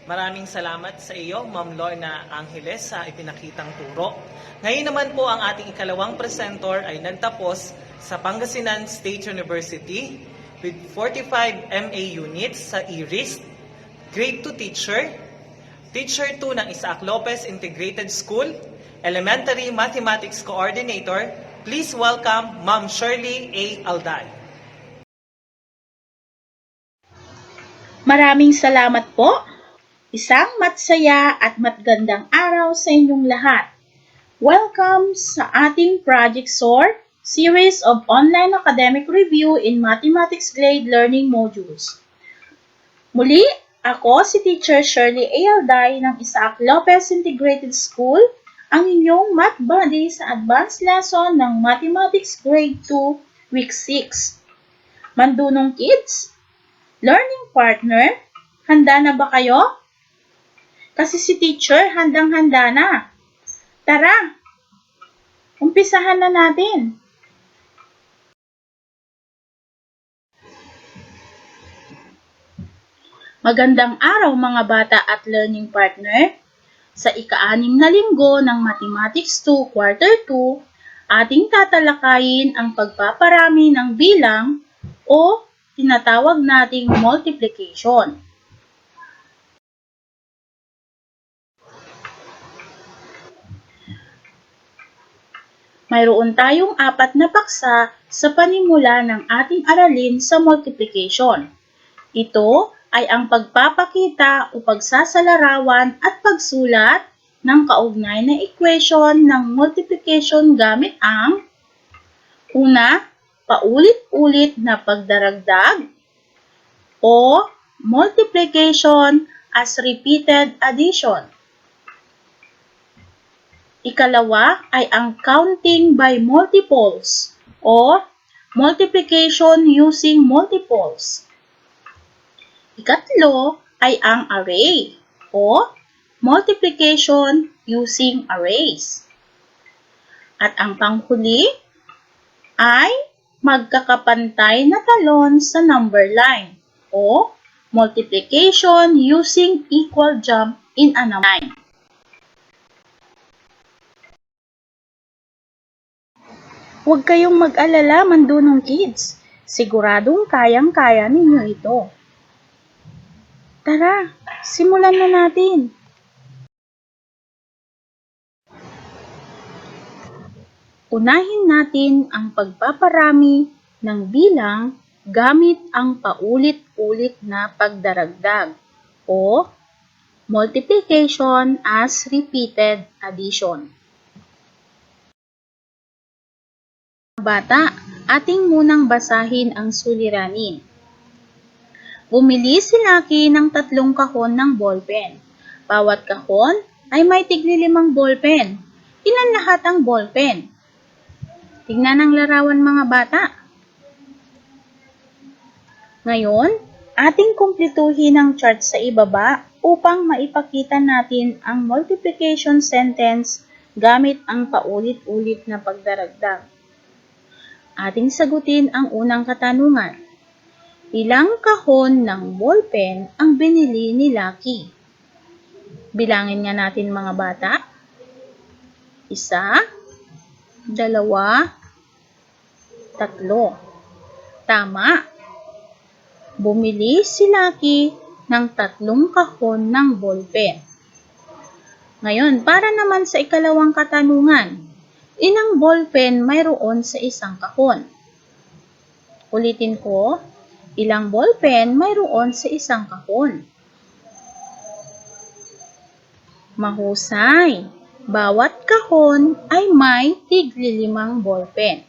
Maraming salamat sa iyo, Ma'am Lorna Angeles, sa ipinakitang turo. Ngayon naman po ang ating ikalawang presenter ay nagtapos sa Pangasinan State University with 45 MA units sa IRIS, Grade 2 Teacher, Teacher 2 ng Isaac Lopez Integrated School, Elementary Mathematics Coordinator. Please welcome Ma'am Shirley A. Alday. Maraming salamat po. Isang matsaya at matgandang araw sa inyong lahat. Welcome sa ating Project SOAR series of online academic review in mathematics grade learning modules. Muli, ako si Teacher Shirley A. Alday ng Isaac Lopez Integrated School, ang inyong math buddy sa advanced lesson ng Mathematics Grade 2, Week 6. Mandunong kids, learning partner, handa na ba kayo? Kasi si teacher handang-handa na. Tara, umpisahan na natin. Magandang araw mga bata at learning partner. Sa ika-6 na linggo ng Mathematics 2 Quarter 2, ating tatalakayin ang pagpaparami ng bilang o tinatawag nating multiplication. Mayroon tayong 4 na paksa sa panimula ng ating aralin sa multiplication. Ito ay ang pagpapakita o pagsasalarawan at pagsulat ng kaugnay na equation ng multiplication gamit ang una, paulit-ulit na pagdaragdag o multiplication as repeated addition. Ikalawa ay ang counting by multiples o multiplication using multiples. Ikatlo ay ang array o multiplication using arrays. At ang panghuli ay magkakapantay na talon sa number line o multiplication using equal jump in a number line. Huwag kayong mag-alala, mandunong kids. Siguradong kayang-kaya ninyo ito. Tara, simulan na natin. Unahin natin ang pagpaparami ng bilang gamit ang paulit-ulit na pagdaragdag o multiplication as repeated addition. Bata, ating munang basahin ang suliranin. Bumili si Lucky ng 3 kahon ng ballpen. Bawat kahon ay may tig-5 ballpen. Ilan lahat ang ballpen? Tingnan ang larawan mga bata. Ngayon, ating kumpletuhin ang chart sa ibaba upang maipakita natin ang multiplication sentence gamit ang paulit-ulit na pagdaragdag. Ating sagutin ang unang katanungan. Ilang kahon ng ballpen ang binili ni Lucky? Bilangin nga natin mga bata. 1, 2, 3. Tama. Bumili si Lucky ng 3 kahon ng ballpen. Ngayon, para naman sa ikalawang katanungan. Ilang ballpen mayroon sa isang kahon? Ulitin ko, ilang ballpen mayroon sa isang kahon? Mahusay! Bawat kahon ay may tig-5 ballpen.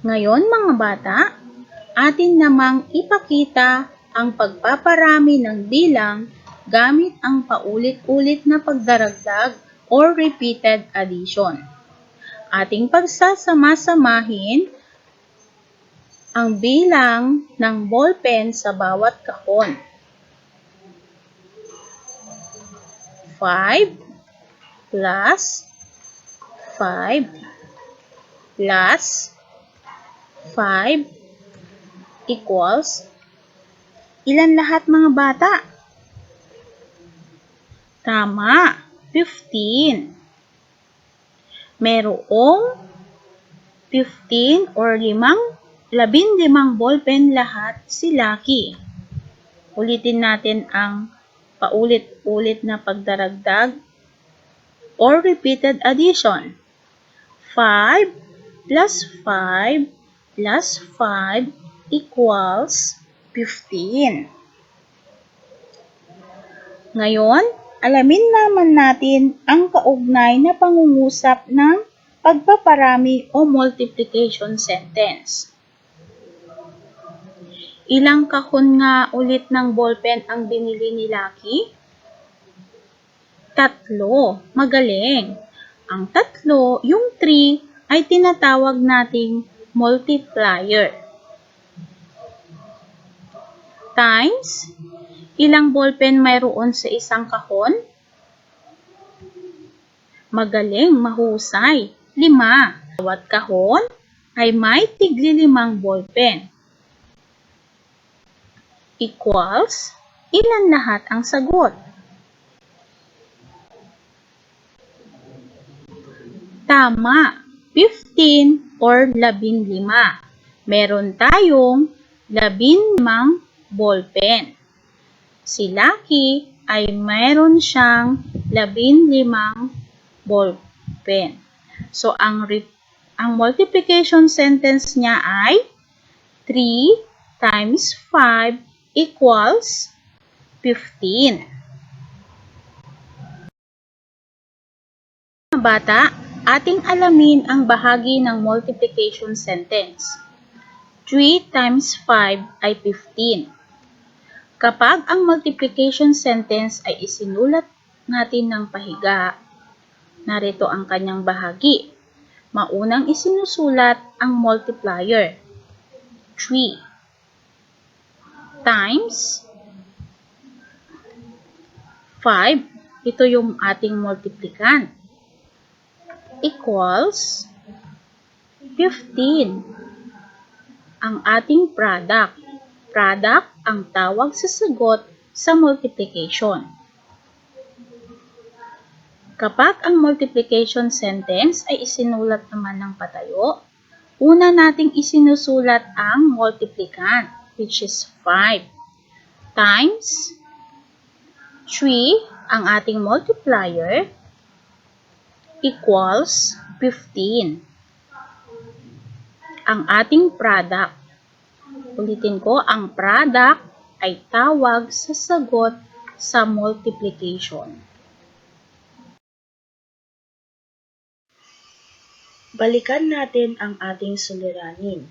Ngayon mga bata, atin namang ipakita ang pagpaparami ng bilang gamit ang paulit-ulit na pagdaragdag or repeated addition. Ating pagsasama-samahin ang bilang ng ballpen sa bawat kahon. 5 plus 5 plus 5 equals ilan lahat mga bata? Tama, 15. Merong 15 or 15 ballpen lahat si Lucky. Ulitin natin ang paulit-ulit na pagdaragdag or repeated addition. 5 plus 5 plus 5 equals 15. Ngayon, alamin naman natin ang kaugnay na pangungusap ng pagpaparami o multiplication sentence. Ilang kahon nga ulit ng ballpen ang binili ni Lucky? 3. Magaling. Ang 3, yung 3, ay tinatawag nating multiplier. Times, ilang ballpen mayroon sa isang kahon? Magaling, mahusay. 5. Bawat kahon ay may tigli-5 ballpen. Equals, ilan lahat ang sagot? Tama, 15 or 15. Meron tayong 15 ballpen. Si Lucky ay meron siyang 15 ballpen. So, ang multiplication sentence niya ay 3 times 5 equals 15. Mga bata, ating alamin ang bahagi ng multiplication sentence. 3 times 5 ay 15. Kapag ang multiplication sentence ay isinulat natin ng pahiga, narito ang kanyang bahagi. Maunang isinusulat ang multiplier. 3 times 5. Ito yung ating multiplicand. Equals 15. Ang ating product. Product ang tawag sa sagot sa multiplication. Kapag ang multiplication sentence ay isinulat naman ng patayo, una nating isinusulat ang multiplicand, which is 5, times 3, ang ating multiplier, equals 15. Ang ating product. Ulitin ko, ang product ay tawag sa sagot sa multiplication. Balikan natin ang ating suliranin.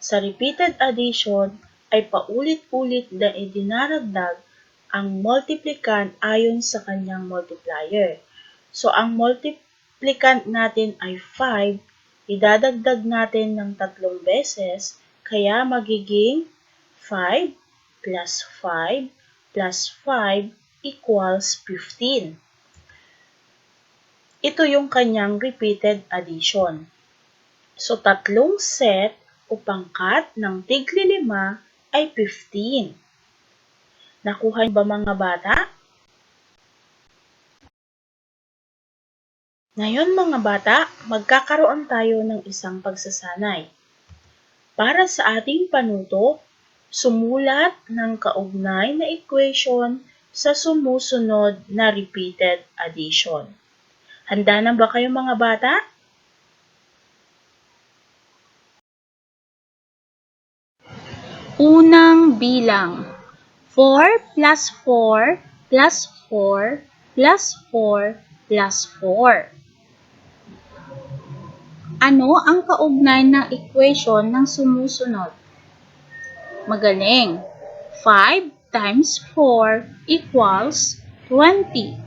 Sa repeated addition ay paulit-ulit na idinaragdag ang multiplicand ayon sa kanyang multiplier. So, ang multiplicand natin ay 5, idadagdag natin ng 3 beses, kaya magiging 5 plus 5 plus 5 equals 15. Ito yung kanyang repeated addition. So, 3 set o pangkat ng tigli 5 ay 15. Nakuha ba mga bata? Ngayon mga bata, magkakaroon tayo ng isang pagsasanay. Para sa ating panuto, sumulat ng kaugnay na equation sa sumusunod na repeated addition. Handa na ba kayo mga bata? Unang bilang, 4 plus 4 plus 4 plus 4 plus 4. Ano ang kaugnay ng equation ng sumusunod? Magaling. 5 times 4 equals 20.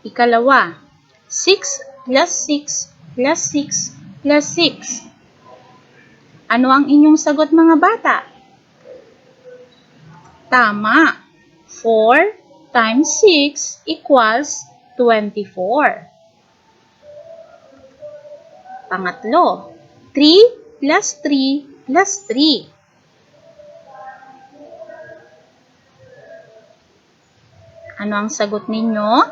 Ikalawa, 6 plus 6 plus 6 plus 6. Ano ang inyong sagot mga bata? Tama. 4 times 6 equals 24. Pangatlo, 3 plus 3 plus 3. Ano ang sagot ninyo?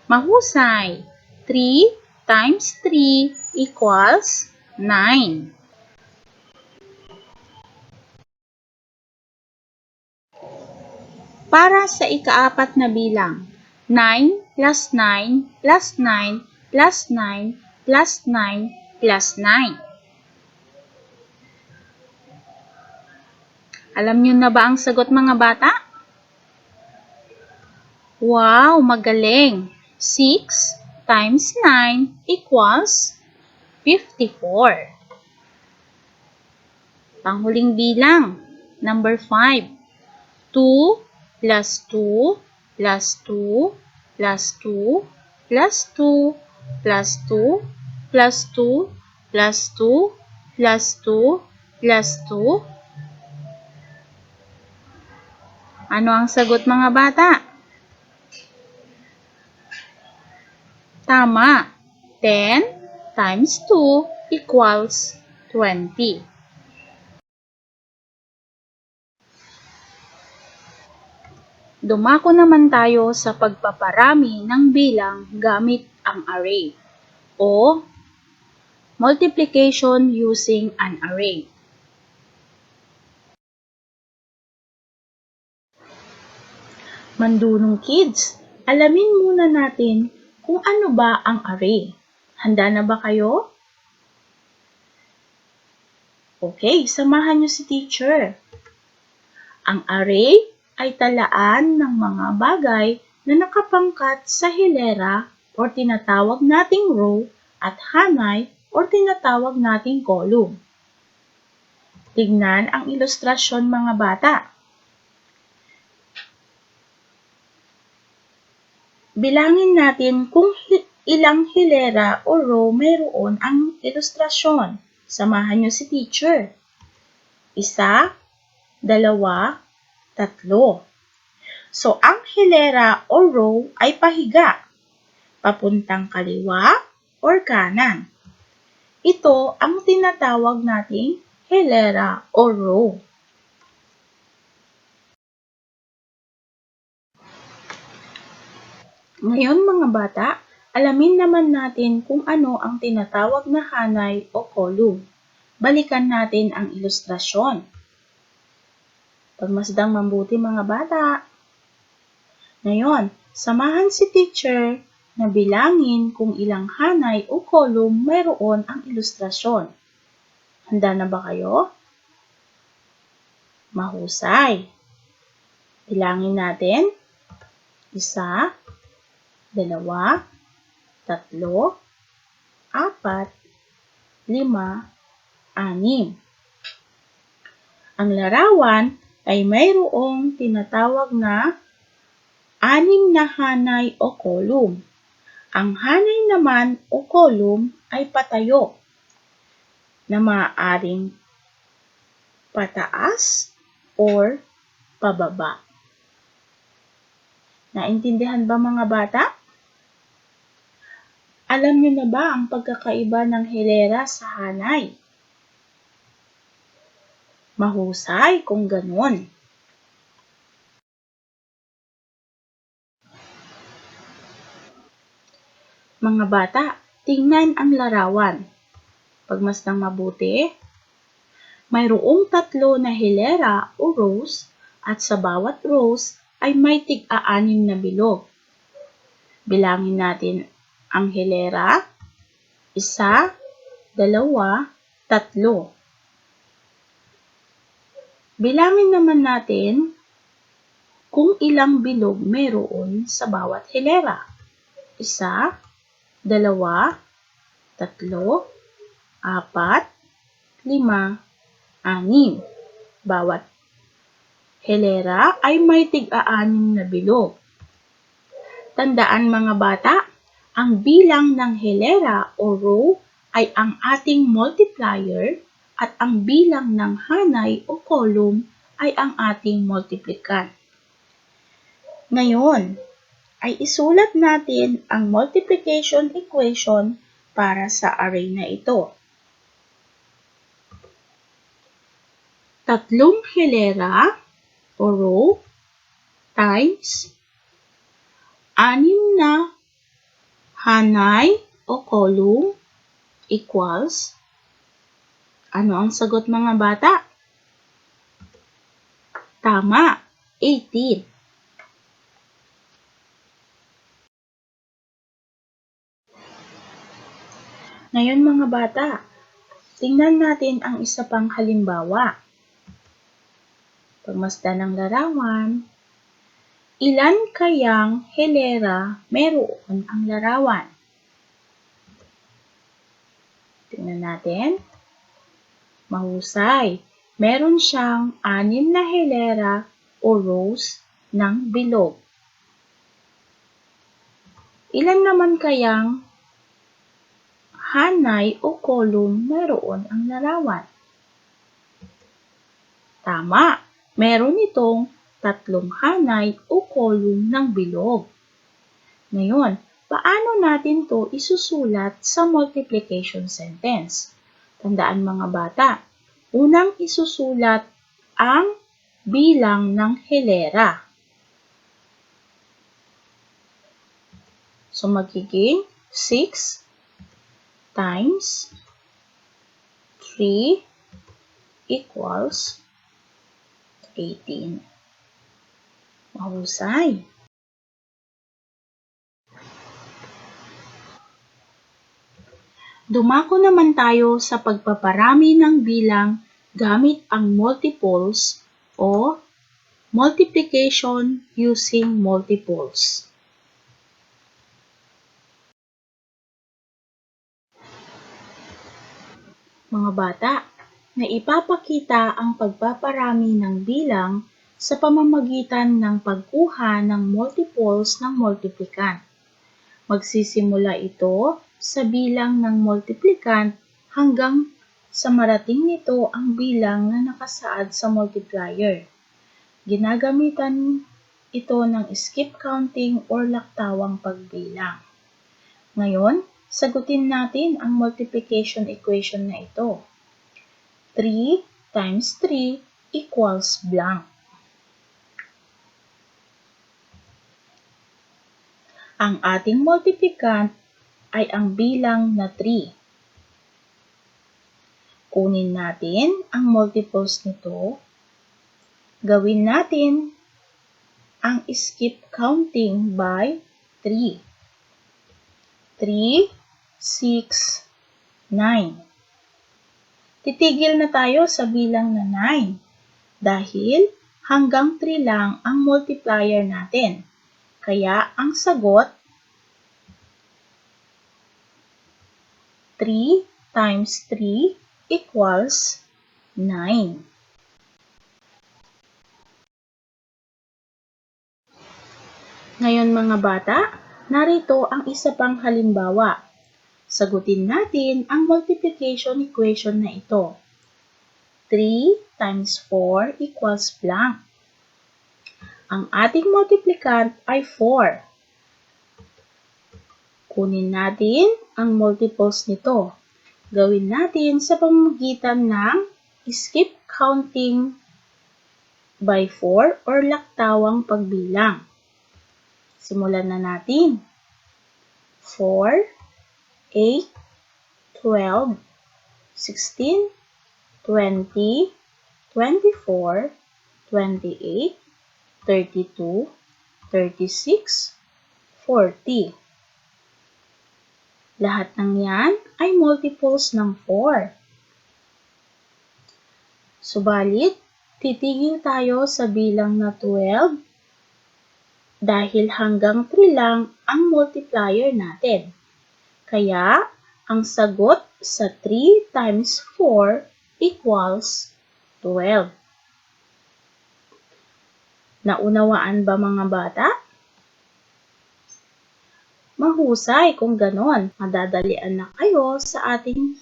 Mahusay. 3 times 3 equals 9. Para sa ikaapat na bilang, 9 plus 9 plus 9 plus 9 plus 9 plus 9. Alam niyo na ba ang sagot mga bata? Wow, magaling! 6 times 9 equals 54. Panghuling bilang, number 5. 2 plus 2 plus 2 plus 2 plus 2 plus 2 plus 2 plus 2 plus 2 plus 2. Ano ang sagot mga bata? Tama. 10 times 2 equals 20. Dumako naman tayo sa pagpaparami ng bilang gamit ang array o multiplication using an array. Mandunong kids, alamin muna natin kung ano ba ang array. Handa na ba kayo? Okay, samahan niyo si teacher. Ang array ay talaan ng mga bagay na nakapangkat sa hilera o tinatawag nating row at hanay o tinatawag nating column. Tignan ang ilustrasyon mga bata. Bilangin natin kung ilang hilera o row mayroon ang ilustrasyon. Samahan niyo si teacher. 1, 2, 3. So, ang hilera o row ay pahiga, papuntang kaliwa or kanan. Ito ang tinatawag nating hilera o row. Ngayon mga bata, alamin naman natin kung ano ang tinatawag na hanay o column. Balikan natin ang ilustrasyon. Pagmasdang mabuti mga bata. Ngayon, samahan si teacher na bilangin kung ilang hanay o column mayroon ang ilustrasyon. Handa na ba kayo? Mahusay. Bilangin natin. 1, 2, 3, 4, 5, 6. Ang larawan ay mayroong tinatawag na 6 na hanay o column. Ang hanay naman o column ay patayo na maaaring pataas or pababa. Naintindihan ba mga bata? Alam niyo na ba ang pagkakaiba ng hilera sa hanay? Mahusay kung ganun. Mga bata, tingnan ang larawan. Pagmasdang mabuti, mayroong 3 na hilera o rows at sa bawat rows ay may tig-6 na bilog. Bilangin natin ang hilera, 1, 2, 3. Bilangin naman natin kung ilang bilog mayroon sa bawat hilera. 1, 2, 3, 4, 5, 6. Bawat hilera ay may tig-6 na bilog. Tandaan mga bata, ang bilang ng hilera o row ay ang ating multiplier at ang bilang ng hanay o column ay ang ating multiplicand. Ngayon, ay isulat natin ang multiplication equation para sa array na ito. 3 hilera o row times anim na hanay o column equals, ano ang sagot mga bata? Tama, 18. Ngayon mga bata, tingnan natin ang isa pang halimbawa. Pagmasdan ng larawan, ilan kayang hilera meron ang larawan? Tingnan natin. Mahusay. Meron siyang 6 na hilera o rows ng bilog. Ilan naman kayang hanay o column meron ang larawan? Tama. Meron itong 3 hanay o column ng bilog. Ngayon, paano natin to isusulat sa multiplication sentence? Tandaan mga bata, unang isusulat ang bilang ng hilera. So, magiging 6 times 3 equals 18. Mahusay. Dumako naman tayo sa pagpaparami ng bilang gamit ang multiples o multiplication using multiples. Mga bata, naipapakita ang pagpaparami ng bilang sa pamamagitan ng pagkuha ng multiples ng multiplicand. Magsisimula ito sa bilang ng multiplicand hanggang sa marating nito ang bilang na nakasaad sa multiplier. Ginagamitan ito ng skip counting or laktawang pagbilang. Ngayon, sagutin natin ang multiplication equation na ito. 3 times 3 equals blank. Ang ating multiplicand ay ang bilang na 3. Kunin natin ang multiples nito. Gawin natin ang skip counting by 3. 3, 6, 9. Titigil na tayo sa bilang na 9 dahil hanggang 3 lang ang multiplier natin. Kaya ang sagot, 3 times 3 equals 9. Ngayon mga bata, narito ang isa pang halimbawa. Sagutin natin ang multiplication equation na ito. 3 times 4 equals blank. Ang ating multiplicand ay 4. Kunin natin ang multiples nito. Gawin natin sa pamamagitan ng skip counting by 4 or laktawang pagbilang. Simulan na natin. 4, 8, 12, 16, 20, 24, 28, 32, 36, 40. Lahat ng yan ay multiples ng 4. Subalit, titigil tayo sa bilang na 12 dahil hanggang 3 lang ang multiplier natin. Kaya, ang sagot sa 3 times 4 equals 12. Naunawaan ba mga bata? Mahusay kung ganon. Madadalian na kayo sa ating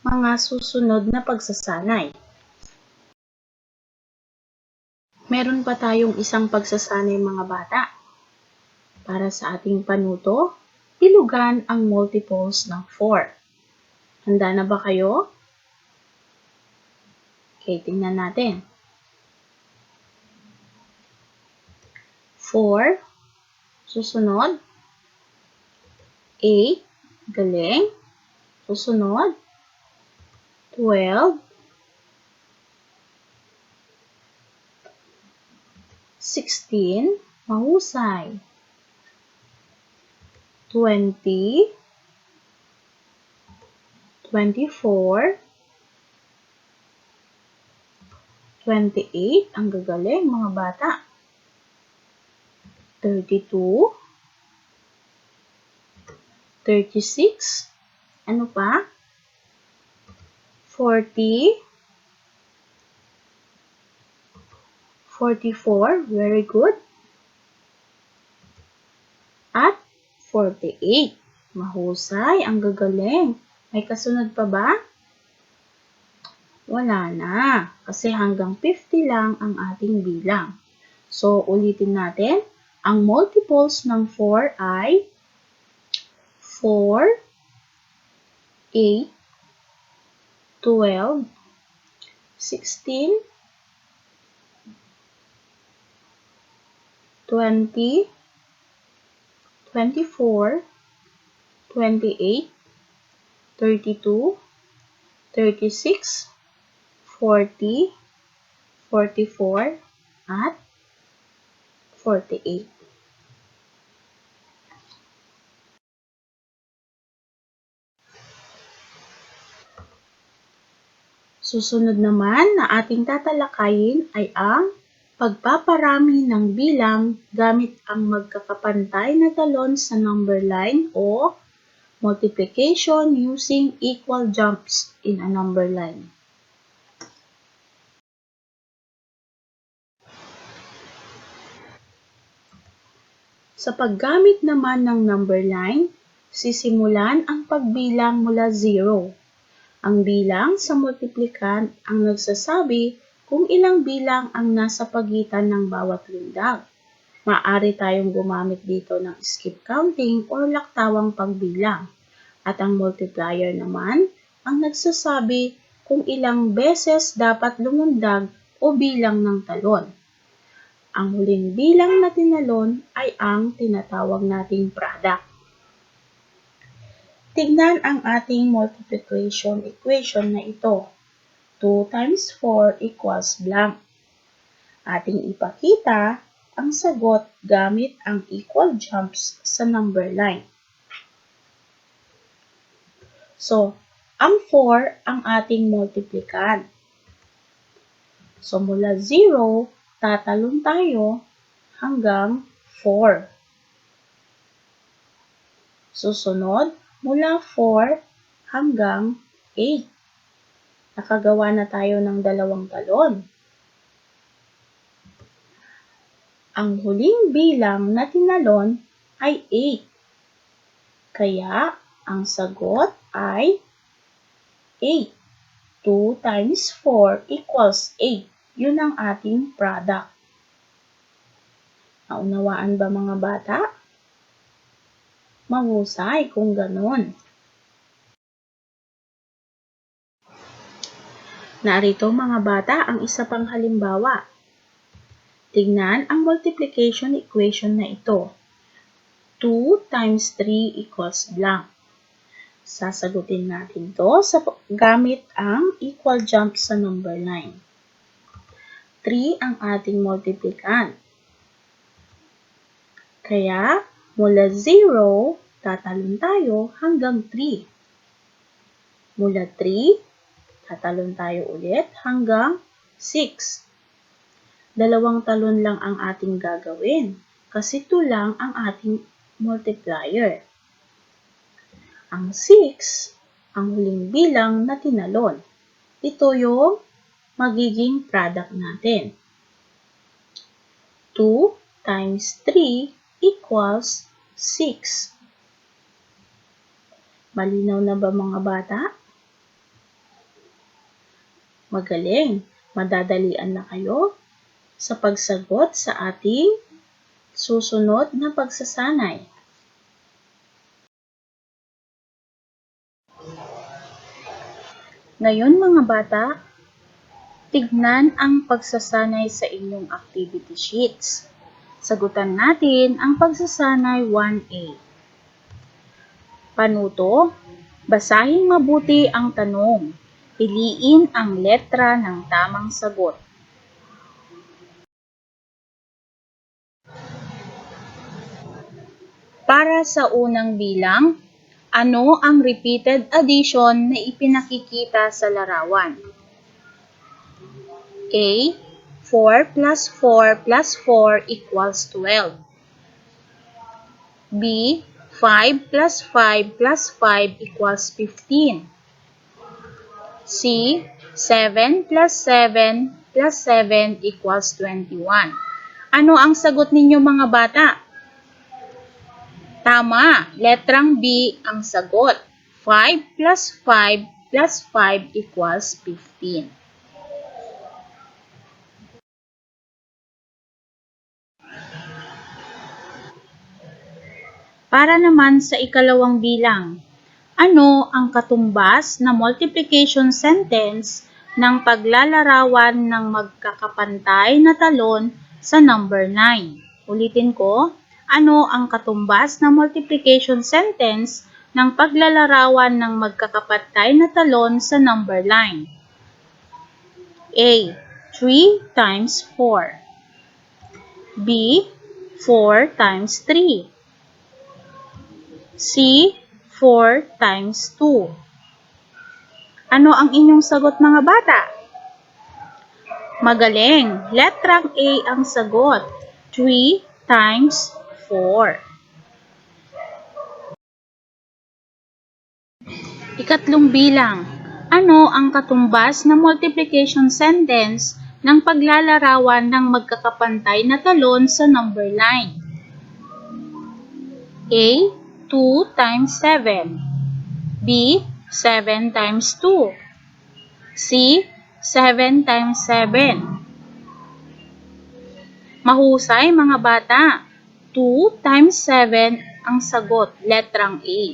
mga susunod na pagsasanay. Meron pa tayong isang pagsasanay mga bata. Para sa ating panuto, bilugan ang multiples ng 4. Handa na ba kayo? Okay, tingnan natin. 4 Susunod, 8. Galing. Susunod, 12. 16. Mahusay. 20. 24. 28. Ang gagaling, mga bata. 32. 36. Ano pa? 40. 44. Very good. At 48. Mahusay. Ang gagaling. May kasunod pa ba? Wala na. Kasi hanggang 50 lang ang ating bilang. So, ulitin natin. Ang multiples ng 4 ay 4, 8, 12, 16, 20, 24, 28, 32, 36, 40, 44, at 48. Susunod naman na ating tatalakayin ay ang pagpaparami ng bilang gamit ang magkakapantay na talon sa number line o multiplication using equal jumps in a number line. Sa paggamit naman ng number line, sisimulan ang pagbilang mula 0. Ang bilang sa multiplicand ang nagsasabi kung ilang bilang ang nasa pagitan ng bawat lundag. Maaari tayong gumamit dito ng skip counting o laktawang pagbilang. At ang multiplier naman ang nagsasabi kung ilang beses dapat lumundag o bilang ng talon. Ang huling bilang na tinalon ay ang tinatawag nating product. Tignan ang ating multiplication equation na ito. 2 times 4 equals blank. Ating ipakita ang sagot gamit ang equal jumps sa number line. So, ang 4 ang ating multiplicand. So, mula 0, tatalon tayo hanggang 4. Susunod, mula 4 hanggang 8. Nakagawa na tayo ng dalawang talon. Ang huling bilang na tinalon ay 8. Kaya, ang sagot ay 8. 2 times 4 equals 8. Yun ang ating product. Naunawaan ba mga bata? Mahusay kung ganun. Narito mga bata ang isa pang halimbawa. Tignan ang multiplication equation na ito. 2 times 3 equals blank. Sasagutin natin to sa gamit ang equal jump sa number line. 3 ang ating multiplicand. Kaya, mula 0, tatalon tayo hanggang 3. Mula 3, tatalon tayo ulit hanggang 6. Dalawang talon lang ang ating gagawin kasi 2 lang ang ating multiplier. Ang 6, ang huling bilang na tinalon. Ito yung magiging product natin. 2 times 3 equals 6. Malinaw na ba mga bata? Magaling! Madadalian na kayo sa pagsagot sa ating susunod na pagsasanay. Ngayon mga bata, tignan ang pagsasanay sa inyong activity sheets. Sagutan natin ang pagsasanay 1A. Panuto, basahin mabuti ang tanong. Piliin ang letra ng tamang sagot. Para sa unang bilang, ano ang repeated addition na ipinakikita sa larawan? A. 4 plus 4 plus 4 equals 12. B. 5 plus 5 plus 5 equals 15. C. 7 plus 7 plus 7 equals 21. Ano ang sagot ninyo mga bata? Tama, letrang B ang sagot. 5 plus 5 plus 5 equals 15. Para naman sa ikalawang bilang, ano ang katumbas na multiplication sentence ng paglalarawan ng magkakapantay na talon sa number 9? Ulitin ko, ano ang katumbas na multiplication sentence ng paglalarawan ng magkakapantay na talon sa number 9? A. 3 times 4. B. 4 times 3. C. 4 times 2. Ano ang inyong sagot mga bata? Magaling! Letrang A ang sagot. 3 times 4. Ikatlong bilang. Ano ang katumbas na multiplication sentence ng paglalarawan ng magkakapantay na talon sa number 9? A. 2 times 7. B. 7 times 2. C. 7 times 7. Mahusay mga bata. 2 times 7 ang sagot, letrang A.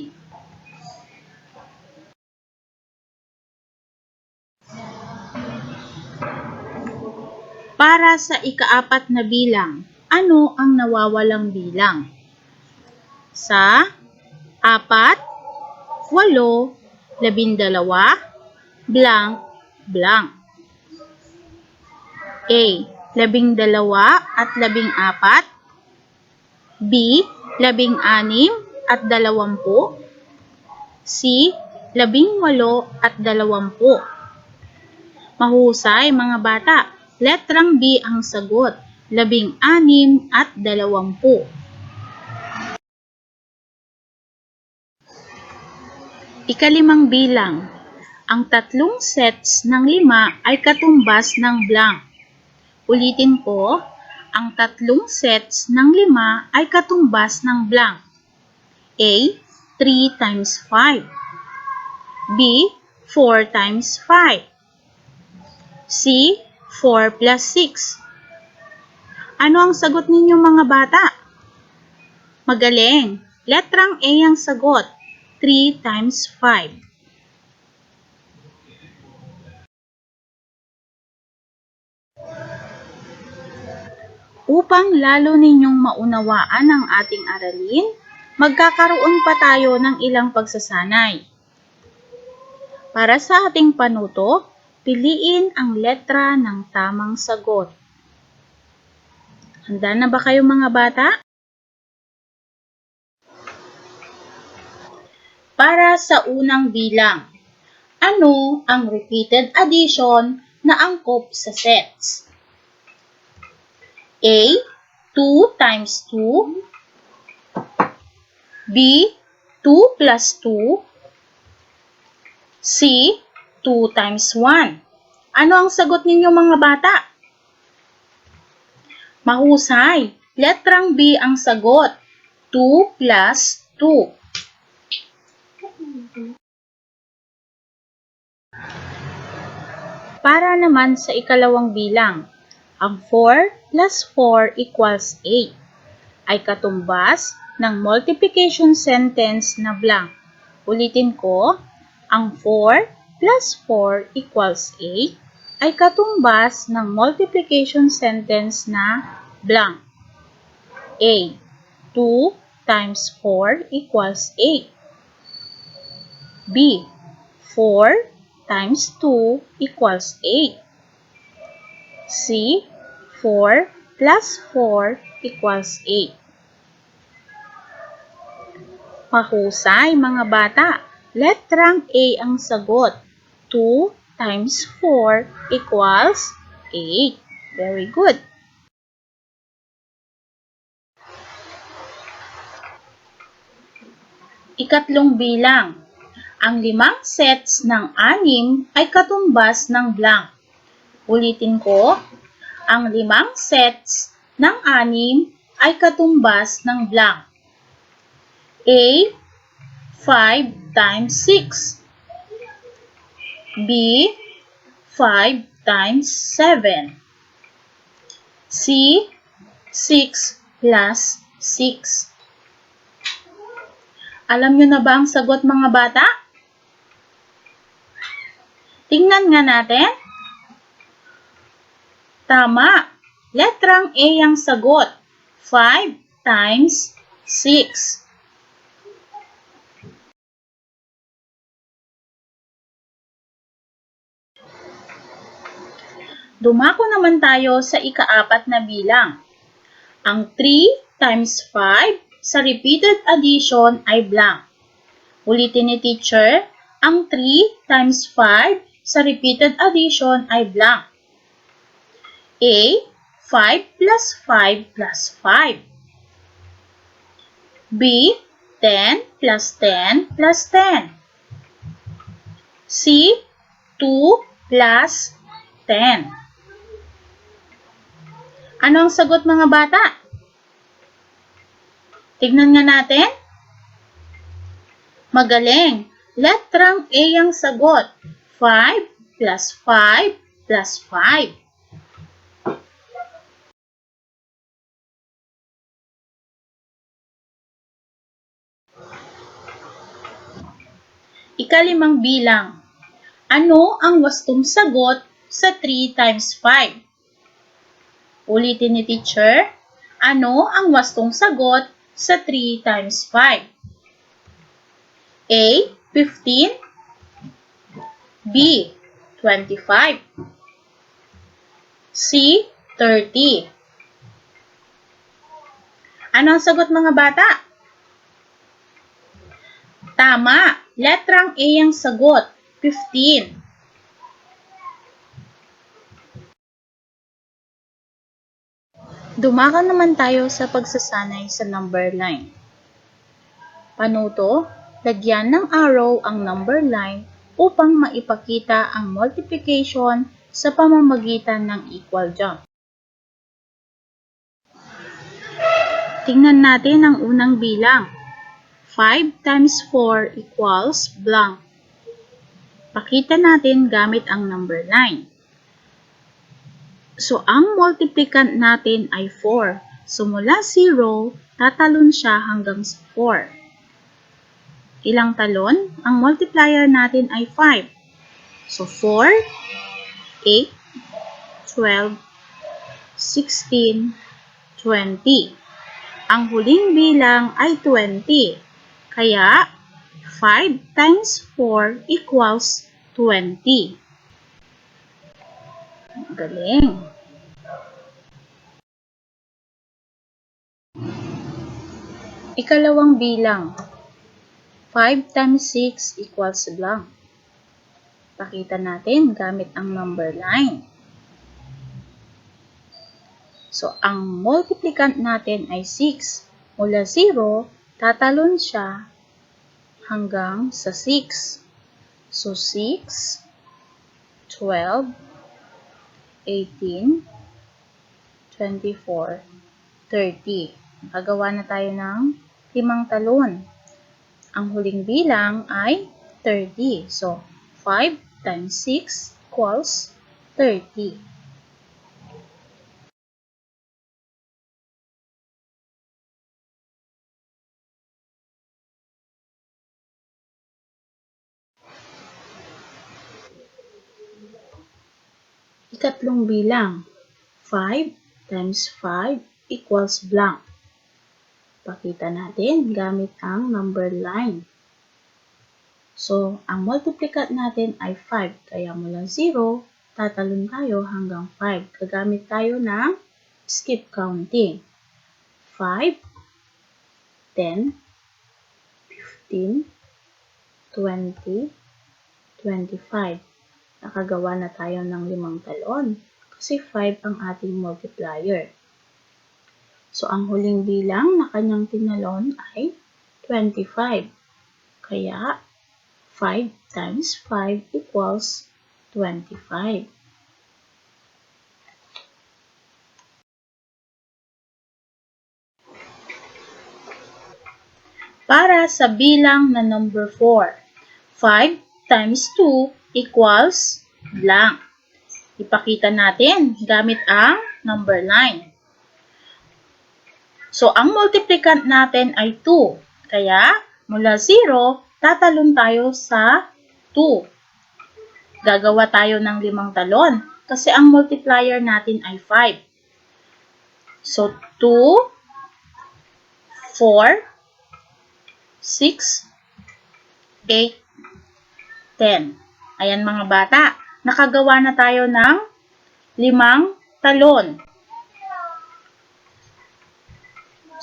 Para sa ikaapat na bilang, ano ang nawawalang bilang? Sa 4, 8, 12, blank, blank. A. 12 at 14. B. 16 at 20. C. 18 at 20. Mahusay mga bata. Letrang B ang sagot. 16 at 20. Ikalimang bilang. Ang tatlong sets ng 5 ay katumbas ng blank. Ulitin ko, ang tatlong sets ng 5 ay katumbas ng blank. A. 3 times 5. B. 4 times 5. C. 4 plus 6. Ano ang sagot ninyo mga bata? Magaling! Letrang A ang sagot. 3 times 5. Upang lalo ninyong maunawaan ang ating aralin, magkakaroon pa tayo ng ilang pagsasanay. Para sa ating panuto, piliin ang letra ng tamang sagot. Handa na ba kayo mga bata? Para sa unang bilang, ano ang repeated addition na angkop sa sets? A. 2 times 2. B. 2 plus 2. C. 2 times 1. Ano ang sagot ninyo mga bata? Mahusay! Letrang B ang sagot. 2 plus 2. Para naman sa ikalawang bilang, ang 4 plus 4 equals 8 ay katumbas ng multiplication sentence na blank. Ulitin ko, ang 4 plus 4 equals 8 ay katumbas ng multiplication sentence na blank. A. 2 times 4 equals 8. B. 4 times 2 equals 8. C. 4 plus 4 equals 8. Mahusay mga bata. Letrang A ang sagot. 2 times 4 equals 8. Very good. Ikatlong bilang. Ang 5 sets ng 6 ay katumbas ng blank. Ulitin ko, ang 5 sets ng 6 ay katumbas ng blank. A. 5 times 6. B. 5 times 7. C. 6 plus 6. Alam nyo na ba ang sagot mga bata? Tingnan nga natin. Tama. Letrang A ang sagot. 5 times 6. Dumako naman tayo sa ika-4 na bilang. Ang 3 times 5 sa repeated addition ay blank. Ulitin ni teacher, ang 3 times 5 sa repeated addition ay blank. A. 5 plus 5 plus 5. B. 10 plus 10 plus 10. C. 2 plus 10. Ano ang sagot mga bata? Tignan nga natin. Magaling. Letrang A ang sagot. 5 plus 5 plus 5. Ika-5 bilang. Ano ang wastong sagot sa 3 times 5? Ulitin ni teacher. Ano ang wastong sagot sa 3 times 5? A. 15. B. 25. C. 30. Ano ang sagot mga bata? Tama. Letrang A ang sagot. 15. Dumako naman tayo sa pagsasanay sa number line. Panuto, lagyan ng arrow ang number line upang maipakita ang multiplication sa pamamagitan ng equal jump. Tingnan natin ang unang bilang. 5 times 4 equals blank. Pakita natin gamit ang number line. So, ang multiplicand natin ay 4. So, mula 0, tatalon siya hanggang sa 4. Ilang talon? Ang multiplier natin ay 5. So, 4, 8, 12, 16, 20. Ang huling bilang ay 20. Kaya, 5 times 4 equals 20. Galing. Ikalawang bilang. 5 times 6 equals blank. Pakita natin gamit ang number line. So, ang multiplicand natin ay 6. Mula 0, tatalon siya hanggang sa 6. So, 6, 12, 18, 24, 30. Nakagawa na tayo ng 5 talon. Ang huling bilang ay 30. So, 5 times 6 equals 30. Ikatlong bilang. 5 times 5 equals blank. Pakita natin gamit ang number line. So, ang multiplicand natin ay 5. Kaya mula 0, tatalon tayo hanggang 5. Gagamit tayo ng skip counting. 5, 10, 15, 20, 25. Nakagawa na tayo ng 5 talon kasi 5 ang ating multiplier. So, ang huling bilang na kanyang tinalon ay 25. Kaya, 5 times 5 equals 25. Para sa bilang na number 4, 5 times 2 equals blank. Ipakita natin gamit ang number line. So, ang multiplicand natin ay 2. Kaya, mula 0, tatalon tayo sa 2. Gagawa tayo ng 5 talon kasi ang multiplier natin ay 5. So, 2, 4, 6, 8, 10. Ayan mga bata, nakagawa na tayo ng 5 talon.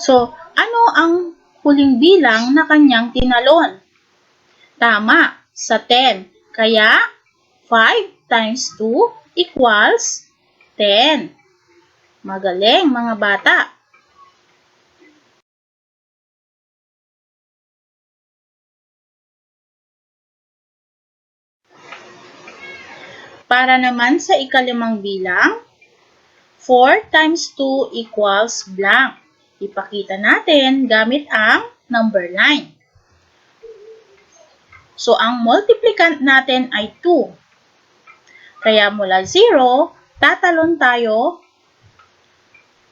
So, ano ang huling bilang na kanyang tinalon? Tama, sa 10. Kaya, 5 times 2 equals 10. Magaling mga bata. Para naman sa ikalimang bilang, 4 times 2 equals blank. Ipakita natin gamit ang number line. So, ang multiplicand natin ay 2. Kaya mula 0, tatalon tayo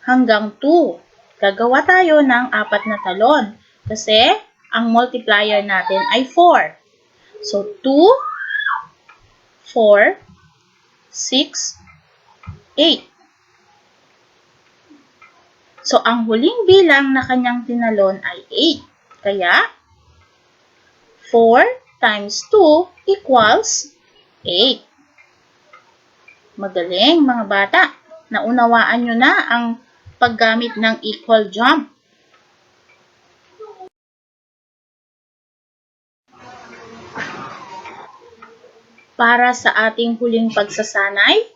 hanggang 2. Gagawa tayo ng 4 na talon kasi ang multiplier natin ay 4. So, 2, 4, 6, 8. So, ang huling bilang na kanyang tinalon ay 8. Kaya, 4 times 2 equals 8. Magaling mga bata. Naunawaan nyo na ang paggamit ng equal jump. Para sa ating huling pagsasanay,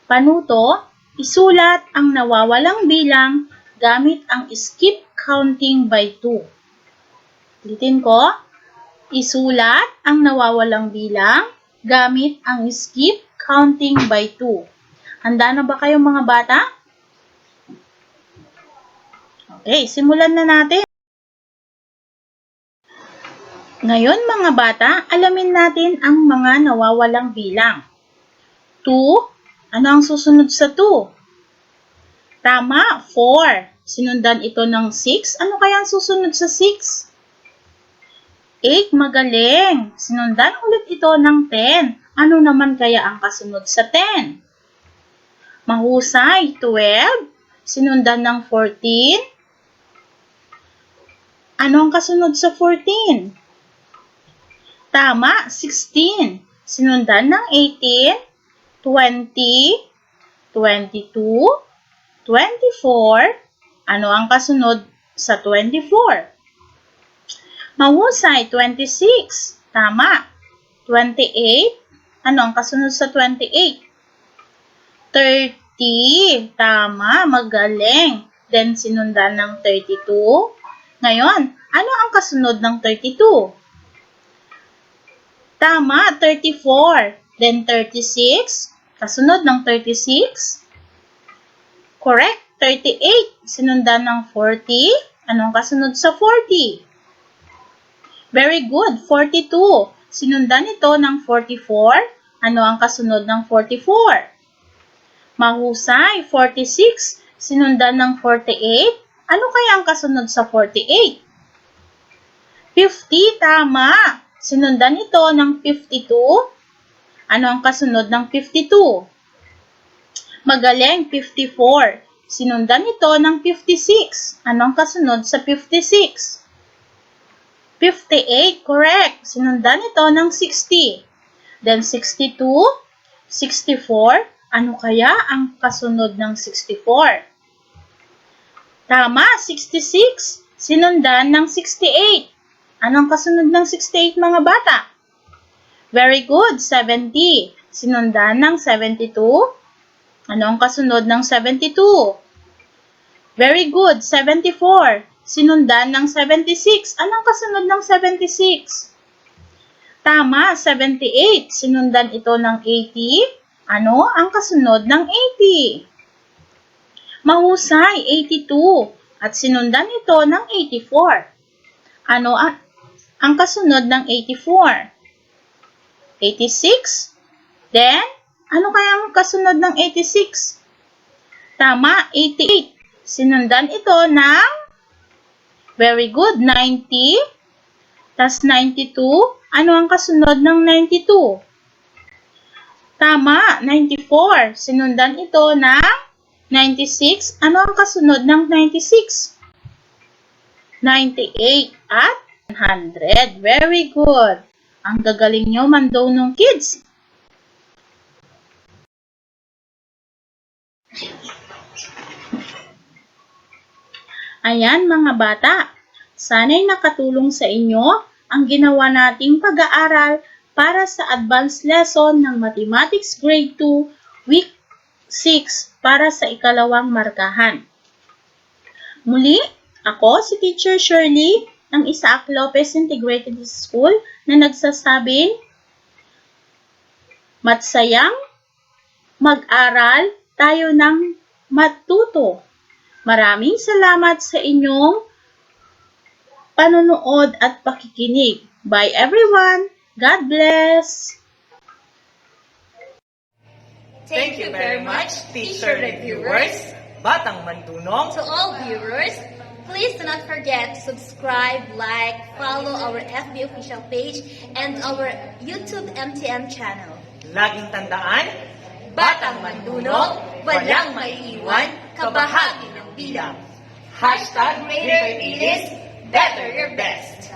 panuto, isulat ang nawawalang bilang gamit ang skip counting by 2. Ulitin ko, isulat ang nawawalang bilang gamit ang skip counting by 2. Handa na ba kayo mga bata? Okay, simulan na natin. Ngayon mga bata, alamin natin ang mga nawawalang bilang. 2. Ano ang susunod sa 2? Tama, 4. Sinundan ito ng 6. Ano kaya ang susunod sa 6? 8. Magaling. Sinundan ulit ito ng 10. Ano naman kaya ang kasunod sa 10? Mahusay, 12. Sinundan ng 14. Ano ang kasunod sa 14? Tama, 16. Sinundan ng 18. 20, 22, 24. Ano ang kasunod sa 24? Mahusay, 26. Tama. 28. Ano ang kasunod sa 28? 30. Tama, magaling. Then, sinundan ng 32. Ngayon, ano ang kasunod ng 32? Tama, 34. Then 36, kasunod ng 36. Correct, 38. Sinundan ng 40. Anong kasunod sa 40? Very good, 42. Sinundan ito ng 44. Ano ang kasunod ng 44? Mahusay, 46. Sinundan ng 48. Ano kaya ang kasunod sa 48? 50, tama. Sinundan ito ng 52. Ano ang kasunod ng 52? Magaling, 54. Sinundan ito ng 56. Anong kasunod sa 56? 58, correct. Sinundan ito ng 60. Then 62, 64. Ano kaya ang kasunod ng 64? Tama, 66. Sinundan ng 68. Anong kasunod ng 68, mga bata? Very good, 70. Sinundan ng 72. Ano ang kasunod ng 72? Very good, 74. Sinundan ng 76. Anong kasunod ng 76? Tama, 78. Sinundan ito ng 80. Ano ang kasunod ng 80? Mahusay, 82. At sinundan ito ng 84. Ano ang kasunod ng 84? 86. Then, ano kaya ang kasunod ng 86? Tama, 88. Sinundan ito ng, very good, 90. Tas 92. Ano ang kasunod ng 92? Tama, 94. Sinundan ito ng 96. Ano ang kasunod ng 96? 98 at 100. Very good. Ang gagaling nyo, Mandonong kids. Ayan mga bata, sana'y nakatulong sa inyo ang ginawa nating pag-aaral para sa advanced lesson ng Mathematics Grade 2, Week 6 para sa ikalawang markahan. Muli, ako si Teacher Shirley ng Isaac Lopez Integrated School na nagsasabing, matsayang mag-aral tayo ng matuto. Maraming salamat sa inyong panonood at pakikinig. Bye everyone! God bless! Thank you very much, teacher reviewers, Batang Mandunong. To all viewers, please do not forget to subscribe, like, follow our FB official page and our YouTube MTN channel. Laging tandaan, Batang Mandunong, walang maiiwan, kabahagi ng bilang. Hashtag greater it is, better your best.